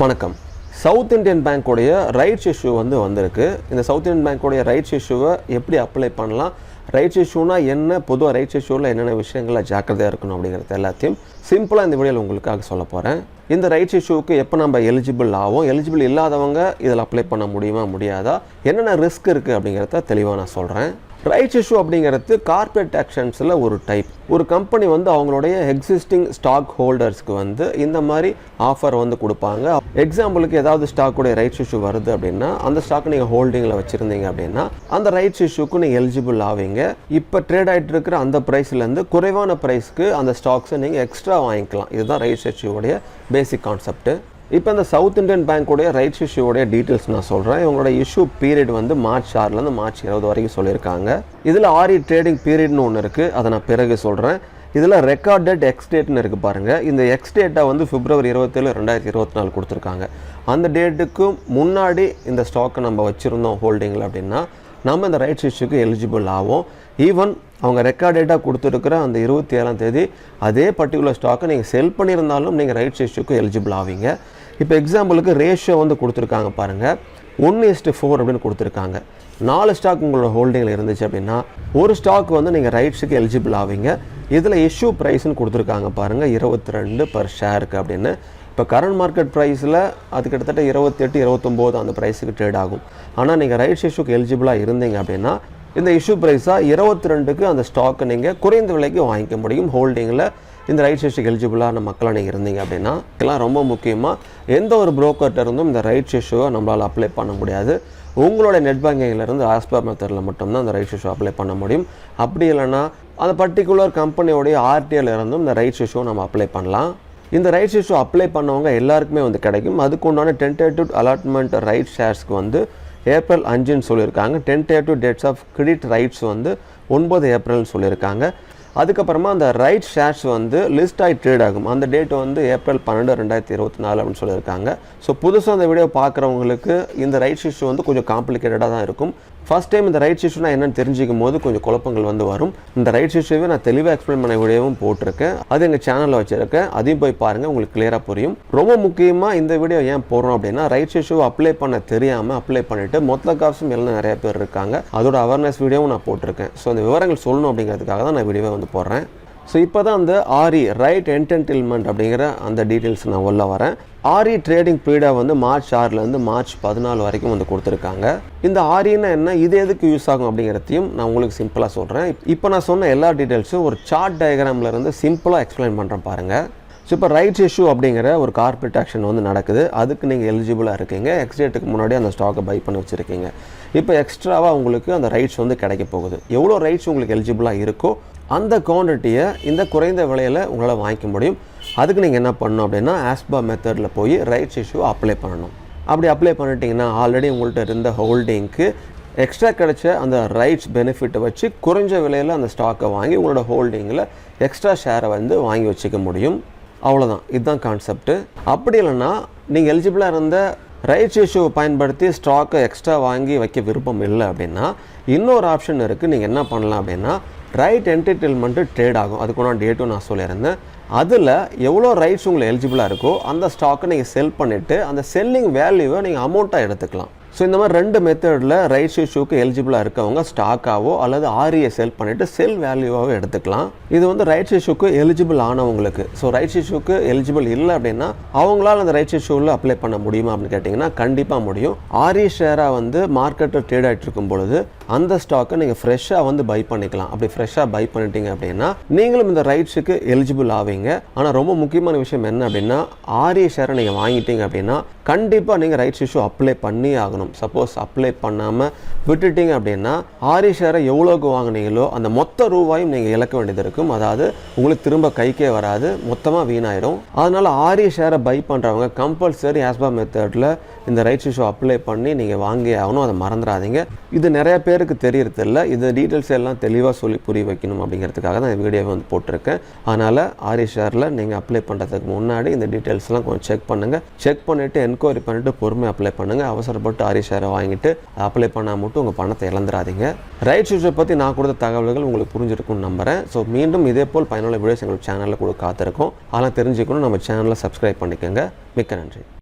வணக்கம். South Indian பேங்க்கோடைய rights issue வந்திருக்கு. இந்த சவுத் இந்தியன் பேங்க்கோடைய ரைட்ஸ் இஷ்யூவை எப்படி அப்ளை பண்ணலாம், ரைட்ஸ் இஷ்யூனா என்ன, பொதுவாக ரைட்ஸ் இஷ்யூவில் என்னென்ன விஷயங்களை ஜாக்கிரதையாக இருக்கணும் அப்படிங்கிறது எல்லாத்தையும் சிம்பிளாக இந்த வீடியோவில் உங்களுக்காக சொல்ல போகிறேன். இந்த ரைட்ஸ் இஷ்யூவுக்கு எப்போ நம்ம எலிஜிபிள் ஆகும், எலிஜிபிள் இல்லாதவங்க இதில் அப்ளை பண்ண முடியுமா முடியாதா, என்னென்ன ரிஸ்க் இருக்குது அப்படிங்கிறத தெளிவாக நான் சொல்கிறேன். ரைட்ஸ் இஷ்யூ அப்படிங்கிறது கார்ப்பரேட் ஆக்ஷன்ஸில் ஒரு டைப். ஒரு கம்பெனி அவங்களுடைய எக்ஸிஸ்டிங் ஸ்டாக் ஹோல்டர்ஸ்க்கு இந்த மாதிரி ஆஃபர் கொடுப்பாங்க. எக்ஸாம்பிளுக்கு ஏதாவது ஸ்டாக்குடைய ரைட்ஸ் இஷ்யூ வருது அப்படின்னா, அந்த ஸ்டாக் நீங்கள் ஹோல்டிங்கில் வச்சுருந்தீங்க அப்படின்னா அந்த ரைட்ஸ் இஷ்யூக்கு நீங்கள் எலிஜிபிள் ஆவீங்க. இப்போ ட்ரேட் ஆகிட்டு இருக்கிற அந்த ப்ரைஸ்லேருந்து குறைவான ப்ரைஸ்க்கு அந்த ஸ்டாக்ஸை நீங்கள் எக்ஸ்ட்ரா வாங்கிக்கலாம். இதுதான் ரைட்ஸ் இஷ்யூடைய பேசிக் கான்செப்ட். இப்போ இந்த சவுத் இந்தியன் பேங்க்கோடைய ரைட்ஸ் இஷ்யூடைய டீட்டெயில்ஸ் நான் சொல்கிறேன். இவங்களோட இஷ்யூ பீரியட் மார்ச் 6லேருந்து மார்ச் 20 வரைக்கும் சொல்லியிருக்காங்க. இதில் ஆரி ட்ரேடிங் பீரியட்னு ஒன்று இருக்குது, அதை நான் பிறகு சொல்கிறேன். இதில் ரெக்கார்ட் டேட் எக்ஸ் டேட்னு இருக்குது பாருங்கள். இந்த எக்ஸ் டேட்டை February 27, 2024 கொடுத்துருக்காங்க. அந்த டேட்டுக்கு முன்னாடி இந்த ஸ்டாக்கை நம்ம வச்சுருந்தோம் ஹோல்டிங்கில் அப்படின்னா நம்ம இந்த ரைட்ஸ் இஷ்யூக்கு எலிஜிபிள் ஆகும். ஈவன் அவங்க ரெக்கார்ட் டேட்டாக கொடுத்துருக்குற அந்த 27ஆம் தேதி அதே பர்டிகுலர் ஸ்டாக்கை நீங்கள் செல் பண்ணியிருந்தாலும் நீங்கள் ரைட்ஸ் இஷ்யூக்கு எலிஜிபிள் ஆவீங்க. இப்போ எக்ஸாம்பிளுக்கு ரேஷியோ கொடுத்துருக்காங்க பாருங்கள், 1:4 அப்படின்னு கொடுத்துருக்காங்க. 4 ஸ்டாக் உங்களோட ஹோல்டிங்கில் இருந்துச்சு அப்படின்னா ஒரு ஸ்டாக் நீங்கள் ரைட்ஸுக்கு எலிஜிபிள் ஆவீங்க. இதில் இஷ்யூ ப்ரைஸ்ன்னு கொடுத்துருக்காங்க பாருங்கள், 22 பர் ஷேருக்கு அப்படின்னு. இப்போ கரண்ட் மார்க்கெட் ப்ரைஸில் அது கிட்டத்தட்ட 28, 29 அந்த ப்ரைஸுக்கு ட்ரேட் ஆகும். ஆனால் நீங்கள் ரைட்ஸ் இஷ்யூக்கு எலிஜிபிளாக இருந்தீங்க அப்படின்னா இந்த இஷ்யூ ப்ரைஸாக 22க்கு அந்த ஸ்டாக்கை நீங்கள் குறைந்த விலைக்கு வாங்கிக்க முடியும். ஹோல்டிங்கில் இந்த ரைட்ஸ் இஷ்யூக்கு எலிஜிபிளான மக்களாக நீங்கள் இருந்தீங்க அப்படின்னா இதெல்லாம் ரொம்ப முக்கியமாக. எந்த ஒரு புரோக்கர்கிட்ட இருந்தும் இந்த ரைட்ஸ் இஷ்யூவை நம்மளால் அப்ளை பண்ண முடியாது. உங்களோட நெட் பேங்கிங்லேருந்து ஆஸ்பர் மெத்தடில் மட்டும்தான் இந்த ரைட்ஸ் இஷ்யூ அப்ளை பண்ண முடியும். அப்படி இல்லைன்னா அந்த பர்டிகுலர் கம்பெனியோடைய ஆர்டிஎல் இருந்தும் இந்த ரைட்ஸ் இஷ்யூ நம்ம அப்ளை பண்ணலாம். இந்த ரைட்ஸ் இஷ்யூ அப்ளை பண்ணவங்க எல்லாருக்குமே கிடைக்கும். அதுக்கு உண்டான டென்டேட்டிவ் அலாட்மெண்ட் ரைட் ஷேர்ஸ்க்கு ஏப்ரல் 5ன்னு சொல்லியிருக்காங்க. Tentative dates of credit rights 9 ஏப்ரல்னு சொல்லியிருக்காங்க. அதுக்கப்புறமா அந்த ரைட் ஷேர்ஸ் லிஸ்ட் ஆகி ட்ரேட் ஆகும். அந்த டேட் ஏப்ரல் 12, 2024 அப்படின்னு சொல்லியிருக்காங்க. ஸோ புதுசாக அந்த வீடியோ பார்க்குறவங்களுக்கு இந்த ரைட்ஸ் இஷ்யூ கொஞ்சம் காம்ப்ளிகேட்டடாக தான் இருக்கும். ஃபர்ஸ்ட் டைம் இந்த ரைட்ஸ் இஷ்யூனா என்னென்னு தெரிஞ்சிக்கும் போது கொஞ்சம் குழப்பங்கள் வரும். இந்த ரைட்ஸ் இஷ்யூவை நான் தெளிவாக எக்ஸ்பிளைன் பண்ண வீடியோவும் போட்டிருக்கேன், அது எங்கள் சேனலில் வச்சுருக்கேன். அதையும் போய் பாருங்கள், உங்களுக்கு கிளியராக புரியும். ரொம்ப முக்கியமாக இந்த வீடியோ ஏன் போடுறோம் அப்படின்னா, ரைட்ஸ் இஷ்யூ அப்ளை பண்ண தெரியாமல் அப்ளை பண்ணிவிட்டு மொத்த காசும் எல்லாம் நிறைய பேர் இருக்காங்க. அதோட அவேர்னஸ் வீடியோவும் நான் போட்டிருக்கேன். ஸோ அந்த விவரங்கள் சொல்லணும் அப்படிங்கிறதுக்காக தான் நான் வீடியோவை போடுறேன். ஸோ இப்போ தான் அந்த ஆரி ரைட் என்டென்டில்மெண்ட் அப்படிங்கிற அந்த டீட்டெயில்ஸ் நான் உள்ள வரேன். ஆரி ட்ரேடிங் பீரியடாக மார்ச் 6லேருந்து மார்ச் 14 வரைக்கும் கொடுத்துருக்காங்க. இந்த ஆரின்னா என்ன, இது எதுக்கு யூஸ் ஆகும் அப்படிங்கிறதையும் நான் உங்களுக்கு சிம்பிளாக சொல்கிறேன். இப்போ நான் சொன்ன எல்லா டீட்டெயில்ஸும் ஒரு சார்ட் டயக்ராமில் இருந்து சிம்பிளாக எக்ஸ்பிளைன் பண்ணுறேன் பாருங்கள். ஸோ இப்போ ரைட்ஸ் இஷ்யூ அப்படிங்கிற ஒரு கார்ப்பரேட் ஆக்ஷன் நடக்குது. அதுக்கு நீங்கள் எலிஜிபிளாக இருக்கீங்க. எக்ஸ் டேட்டுக்கு முன்னாடி அந்த ஸ்டாக்கை பை பண்ணி வச்சுருக்கீங்க. இப்போ எக்ஸ்ட்ராவாக உங்களுக்கு அந்த ரைட்ஸ் கிடைக்க போகுது. எவ்வளோ ரைட்ஸ் உங்களுக்கு எலிஜிபிளாக இருக்கோ அந்த குவான்டிட்டியை இந்த குறைந்த விலையில் உங்களால் வாங்கிக்க முடியும். அதுக்கு நீங்கள் என்ன பண்ணணும் அப்படின்னா, ஆஸ்பா மெத்தடில் போய் ரைட்ஸ் இஷ்யூ அப்ளை பண்ணணும். அப்படி அப்ளை பண்ணிட்டீங்கன்னா ஆல்ரெடி உங்கள்கிட்ட இருந்த ஹோல்டிங்க்கு எக்ஸ்ட்ரா கிடைச்ச அந்த ரைட்ஸ் பெனிஃபிட்டை வச்சு குறைஞ்ச விலையில் அந்த ஸ்டாக்கை வாங்கி உங்களோட ஹோல்டிங்கில் எக்ஸ்ட்ரா ஷேரை வாங்கி வச்சுக்க முடியும். அவ்வளோதான், இதுதான் கான்செப்ட்டு. அப்படி இல்லைன்னா நீங்கள் எலிஜிபிளாக இருந்த ரைட்ஸ் இஷ்யூவை பயன்படுத்தி ஸ்டாக்கை எக்ஸ்ட்ரா வாங்கி வைக்க விருப்பம் இல்லை அப்படின்னா இன்னொரு ஆப்ஷன் இருக்குது. நீங்கள் என்ன பண்ணலாம் அப்படின்னா, ரைட் என்டென்டில்மெண்ட்டு ட்ரேட் ஆகும். அதுக்குண்டான டேட்டும் நான் சொல்லியிருந்தேன். அதில் எவ்வளோ ரைட்ஸ் உங்களுக்கு எலிஜிபிளாக இருக்கோ அந்த ஸ்டாக்கை நீங்கள் செல் பண்ணிவிட்டு அந்த செல்லிங் வேல்யூவை நீங்கள் அமௌண்ட்டாக எடுத்துக்கலாம். ஸோ இந்த மாதிரி 2 மெத்தடில் ரைட்ஸ் இஷ்யூக்கு எலிஜிபிளாக இருக்கவங்க ஸ்டாக்காவோ அல்லது ஆரியை செல் பண்ணிவிட்டு செல் வேல்யூவாகவோ எடுத்துக்கலாம். இது ரைட்ஸ் இஷ்யூக்கு எலிஜிபிள் ஆனவங்களுக்கு. ஸோ ரைட்ஸ் இஷ்யூக்கு எலிஜிபிள் இல்லை அப்படின்னா அவங்களால அந்த ரைட்ஸ் இஷ்யூவில் அப்ளை பண்ண முடியுமா அப்படின்னு கேட்டிங்கன்னா கண்டிப்பாக முடியும். ஆரி ஷேராக மார்க்கெட்டில் ட்ரேட் ஆகிட்டு இருக்கும் பொழுது அந்த ஸ்டாக்கை நீங்கள் ஃப்ரெஷ்ஷாக பை பண்ணிக்கலாம். அப்படி ஃப்ரெஷ்ஷாக பை பண்ணிட்டீங்க அப்படின்னா நீங்களும் இந்த ரைட்ஸுக்கு எலிஜிபிள் ஆவீங்க. ஆனால் ரொம்ப முக்கியமான விஷயம் என்ன அப்படின்னா, ஆரி ஷேரை நீங்கள் வாங்கிட்டீங்க அப்படின்னா கண்டிப்பாக நீங்கள் ரைட்ஸ் இஷ்யூ அப்ளை பண்ணி ஆகணும். சப்போஸ் அப்ளை பண்ணாமல் விட்டுட்டீங்க அப்படின்னா ஆரி ஷேரை எவ்வளோக்கு வாங்கினீங்களோ அந்த மொத்த ரூபாயும் நீங்கள் இழக்க வேண்டியது இருக்கும். அதாவது உங்களுக்கு திரும்ப கைக்கே வராது, மொத்தமாக வீணாயிடும். அதனால் ஆரி ஷேரை பை பண்ணுறவங்க கம்பல்சரி ஆஸ்பா மெத்தடில் இந்த ரைட்ஸ் இஷ்யூ அப்ளை பண்ணி நீங்கள் வாங்கி ஆகணும். அதை மறந்துடாதீங்க. இது நிறைய பேருக்கு தெரியறதில்ல. இது டீட்டெயில்ஸ் எல்லாம் தெளிவாக சொல்லி புரிய வைக்கணும் அப்படிங்கிறதுக்காக தான் இந்த வீடியோவை போட்டிருக்கேன். அதனால் ஆரி ஷேரில் நீங்கள் அப்ளை பண்ணுறதுக்கு முன்னாடி இந்த டீட்டெயில்ஸ்லாம் கொஞ்சம் செக் பண்ணுங்கள். செக் பண்ணிவிட்டு என்கொயரி பண்ணிவிட்டு பொறுமையாக அப்ளை பண்ணுங்கள். அவசரப்பட்டு ஆரி ஷேரை வாங்கிட்டு அப்ளை பண்ணால் மட்டும் உங்கள் பணத்தை இழந்துடாதீங்க. ரைட்ஸ் இஷ்யூ பற்றி நான் கொடுத்த தகவல்கள் உங்களுக்கு புரிஞ்சிருக்கும்னு நம்புகிறேன். ஸோ மீண்டும் இதே போல் பயனுள்ள வீடியோஸ் எங்கள் சேனலில் கூட காத்திருக்கோம். அதெல்லாம் தெரிஞ்சுக்கணும், நம்ம சேனலை சப்ஸ்கிரைப் பண்ணிக்கோங்க. மிக்க நன்றி.